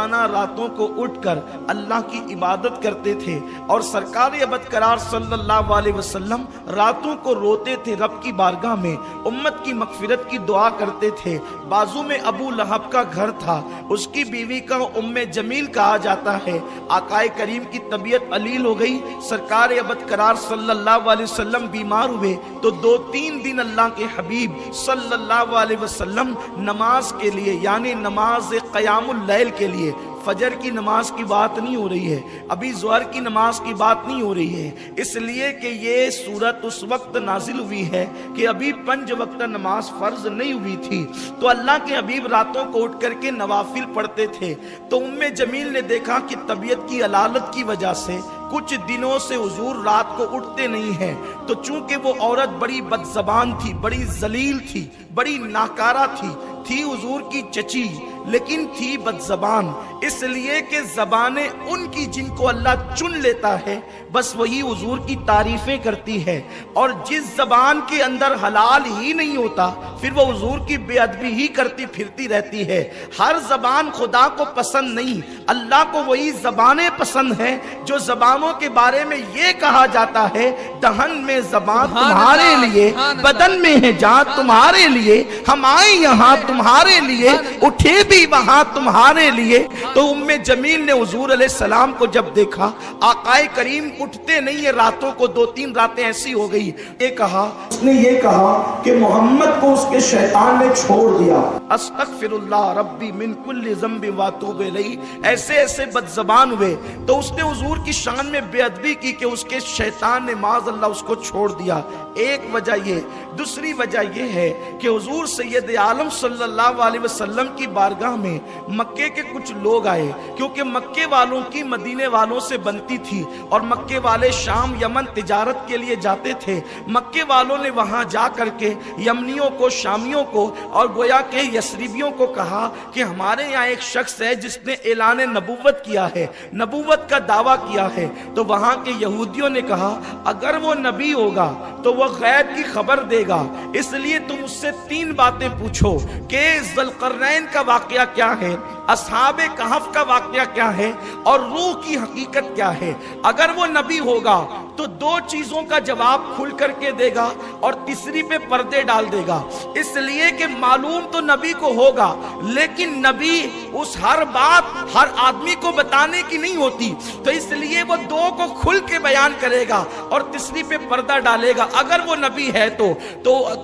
रातों को उठकर अल्लाह की इबादत करते थे और सरकार अबदकरार सल्लल्लाहु अलैहि वसल्लम रातों को रोते थे, रब की बारगाह में उम्मत की मगफिरत की दुआ करते थे। बाजू में अबू लहब का घर था, उसकी बीवी का उम्मे जमील कहा जाता है। आकाए करीम की तबीयत अलील हो गई, सरकार अबदकरार सल्लल्लाहु अलैहि वसल्लम बीमार हुए तो 2-3 दिन अल्लाह के हबीब सल्लल्लाहु अलैहि वसल्लम नमाज के लिए यानी नमाज क़यामुल लैल के लिए, फजर की नमाज की बात नहीं हो रही है, अभी ज़ोहर की नमाज की बात नहीं हो रही है, इसलिए कि ये सूरत उस वक्त नाजिल हुई है कि अभी 5 वक्त नमाज फर्ज नहीं हुई थी। तो अल्लाह के हबीब रातों को उठ करके नवाफिल पढ़ते थे। तो उम्मे जमील ने देखा कि तबीयत की अलालत की वजह से कुछ दिनों से हुजूर रात को उठते नहीं हैं। तो चूंकि वो औरत बड़ी बदज़बान थी, बड़ी जलील थी, बड़ी नाकारा थी हुजूर की चची, लेकिन थी बदज़बान, इसलिए कि ज़बानें उनकी जिनको अल्लाह चुन लेता है बस वही हुजूर की तारीफें करती है। और जिस ज़बान के अंदर हलाल ही नहीं होता फिर वो हुजूर की बेअदबी ही करती फिरती रहती है। हर ज़बान खुदा को पसंद नहीं, अल्लाह को वही ज़बानें पसंद हैं जो ज़बानों के बारे में ये कहा जाता है दहन में ज़बान तुम्हारे लिए, बदन में है जान तुम्हारे लिए, हम आए यहाँ तुम्हारे लिए, उठे भी वहां तुम्हारे लिए। तो उम्मे जमील ने हुजूर अलैहिस्सलाम को जब देखा, आकाए करीम उठते नहीं है रातों को, 2-3 रातें ऐसी हो गई, उसने ये कहा कि मोहम्मद को उसके शैतान ने छोड़ दिया। अस्तगफिरुल्लाह रब्बी मिन कुल्ली ज़ंबि व अतूबु इलैहि, ऐसे ऐसे बदज़बान हुए। तो उसने हुजूर की शान में बेअदबी की कि उसके शैतान ने माज़अल्लाह उसको छोड़ दिया। एक वजह ये, दूसरी वजह ये है कि हुजूर सैयद आलम सल्लल्लाहु अलैहि वसल्लम की बारगाह में मक्के के कुछ लोग आए, क्योंकि मक्के वालों की मदीने वालों से बनती थी और मक्के वाले शाम यमन तिजारत के लिए जाते थे। मक्के वालों ने वहां जा करके यमनियों को, शामियों को और गोया के यसरिबियों को कहा कि हमारे यहाँ एक शख्स है जिसने ऐलान नबुव्वत किया है, नबुव्वत का दावा किया है। तो वहां के यहूदियों ने कहा अगर वो नबी होगा तो वह गैब की खबर देगा, इसलिए तुम उससे 3 बातें पूछो कि ज़ुल्क़रनैन का वाक़या क्या है, असहाबे कहफ का वाक़या क्या है और रूह की हकीकत क्या है। अगर वो नबी होगा तो 2 चीजों का जवाब खुल करके देगा और तीसरी पे पर्दे डाल देगा, इसलिए कि मालूम तो नबी को होगा लेकिन नबी उस हर बात हर आदमी को बताने की नहीं होती, तो इसलिए वो 2 को खुल के बयान करेगा और तीसरी पे पर्दा डालेगा। अगर वो नबी है तो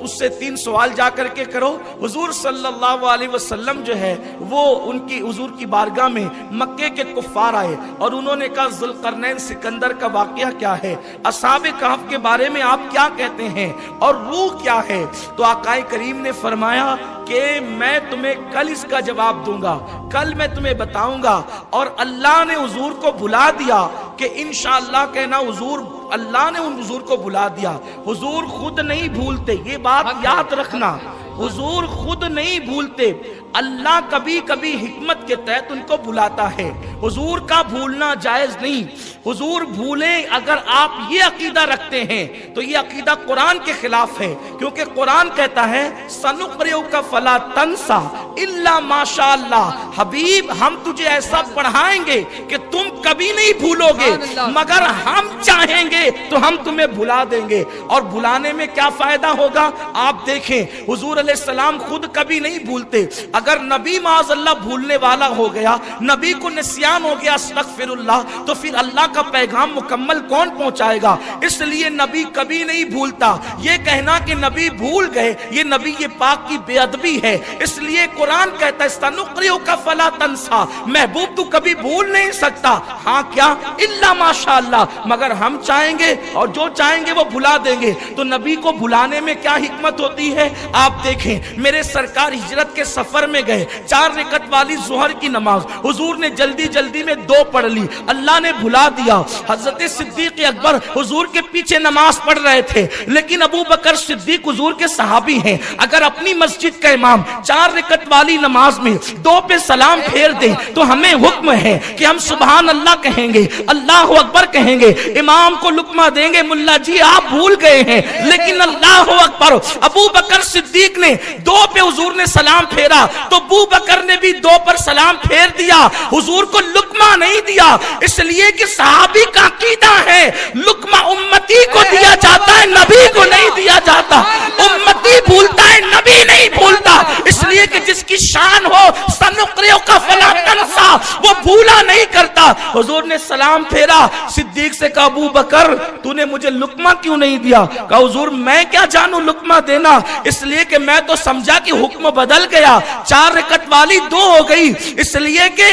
उससे 3 सवाल जा करके करो। हुजूर सल्लल्लाहु अलैहि वसल्लम जो है वो उनकी हुजूर की बारगाह में मक्के के कुफ्फार आए और उन्होंने कहा ज़ुल्क़रनैन सिकंदर का वाक़या क्या है, असहाबे कहफ के बारे में आप क्या कहते हैं और रूह क्या है। तो आकाए करीम ने फरमाया कि मैं तुम्हें कल इसका जवाब दूंगा, कल मैं तुम्हें बताऊंगा। और अल्लाह ने हुजूर को भुला दिया कि इंशाअल्लाह कहना, हुजूर अल्लाह ने उन हुजूर को भुला दिया। हुजूर खुद नहीं भूलते, ये बात याद रखना, हुजूर खुद नहीं भूलते, अल्लाह कभी कभी हिकमत के तहत उनको भुलाता है। हुजूर का भूलना जायज नहीं, हुजूर भूले अगर आप ये अकीदा रखते हैं तो ये अकीदा कुरान के खिलाफ है, क्योंकि कुरान कहता है सनुक़रिउका फला तंसा इल्ला माशाअल्लाह, हबीब हम तुझे ऐसा पढ़ाएंगे कि तुम कभी नहीं भूलोगे, मगर हम चाहेंगे तो हम तुम्हें भुला देंगे। और भुलाने में क्या फायदा होगा आप देखें, हुजूर अलैहिस्सलाम खुद कभी नहीं भूलते। अगर नबी माज़अल्लाह भूलने वाला हो गया, नबी को निस्यान हो गया, अस्तगफिरुल्लाह, तो फिर अल्लाह का पैगाम मुकम्मल कौन पहुंचाएगा। इसलिए नबी कभी नहीं भूलता। ये कहना कि नबी भूल गए, ये नबी ये पाक की बेअदबी है। इसलिए कुरान कहता है सनुक़रिउका फला तंसा, महबूब तू कभी भूल नहीं सकता, हाँ क्या इल्ला माशाअल्लाह, मगर हम चाहेंगे और जो चाहेंगे वो भुला देंगे। तो नबी को भुलाने में क्या हिकमत होती है आप देखें। मेरे सरकार हिजरत के सफर में गए, 4 रकअत वाली ज़ोहर की नमाज हुजूर ने जल्दी जल्दी में 2 पढ़ ली, अल्लाह ने भुला दिया। हजरत सिद्दीक अकबर हुजूर के पीछे नमाज पढ़ रहे थे, लेकिन अबू बकर सिद्दीक हुजूर के सहाबी हैं, अगर अपनी मस्जिद का इमाम 4 रकअत वाली नमाज में 2 पे सलाम फेर दे तो हमें हुक्म है कि हम सुभान अल्लाह اللہ کہیں گے, اللہ اکبر کہیں گے, امام کو لقمہ دیں گے, ملا جی آپ بھول گئے ہیں, لیکن اللہ اکبر. ابو بکر صدیق نے 2 پہ حضور نے سلام پھیرا تو ابو بکر نے بھی 2 پر سلام پھیر دیا, حضور کو لقمہ نہیں دیا, اس لیے کہ صحابی کا عقیدہ ہے لقمہ امتی کو دیا جاتا ہے, نبی کو نہیں دیا جاتا. امتی بھولتا ہے, نبی نہیں بھولتا, اس لیے کہ جس کی شان ہو سنقرئک فلا تنسا, وہ بھولا نہیں کرتا. حضور نے سلام پھیرا, صدیق سے کہا ابو بکر تو نے مجھے لقمہ کیوں نہیں دیا؟ کہا حضور میں کیا جانوں لقمہ دینا, اس لیے کہ میں تو سمجھا کہ حکم بدل گیا, 4 رکعت والی 2 ہو گئی, اس لیے کہ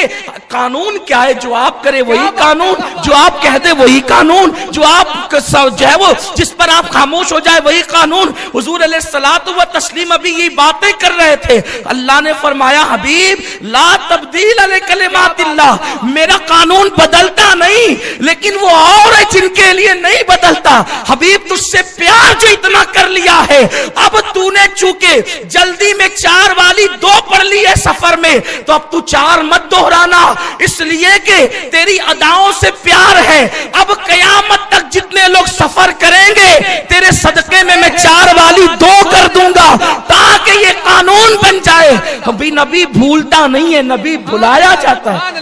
قانون کیا ہے, جو آپ کرے وہی قانون, جو آپ کہہ دے وہی قانون, جو آپ جو ہے وہ جس پر آپ خاموش ہو جائے وہی قانون. حضور علیہ الصلوۃ والتسلیم ابھی یہ باتیں کر رہے تھے, اللہ نے فرمایا حبیب لا تبدیل لکلمات اللہ, میرا قانون بدلتا نہیں, لیکن وہ اور ہے جن کے لیے نہیں بدلتا. حبیب تجھ سے پیار جو اتنا کر لیا ہے, اب تو نے چونکہ جلدی میں 4 والی 2 پڑھ لی ہے سفر میں, تو اب تو 4 مت دہرانا, اس لیے کہ تیری اداؤں سے پیار ہے. اب قیامت تک جتنے لوگ سفر کریں گے تیرے صدقے میں 4 والی 2 کر دوں گا تاکہ یہ قانون بن جائے. ابھی نبی بھولتا نہیں ہے, نبی بھلایا جاتا ہے.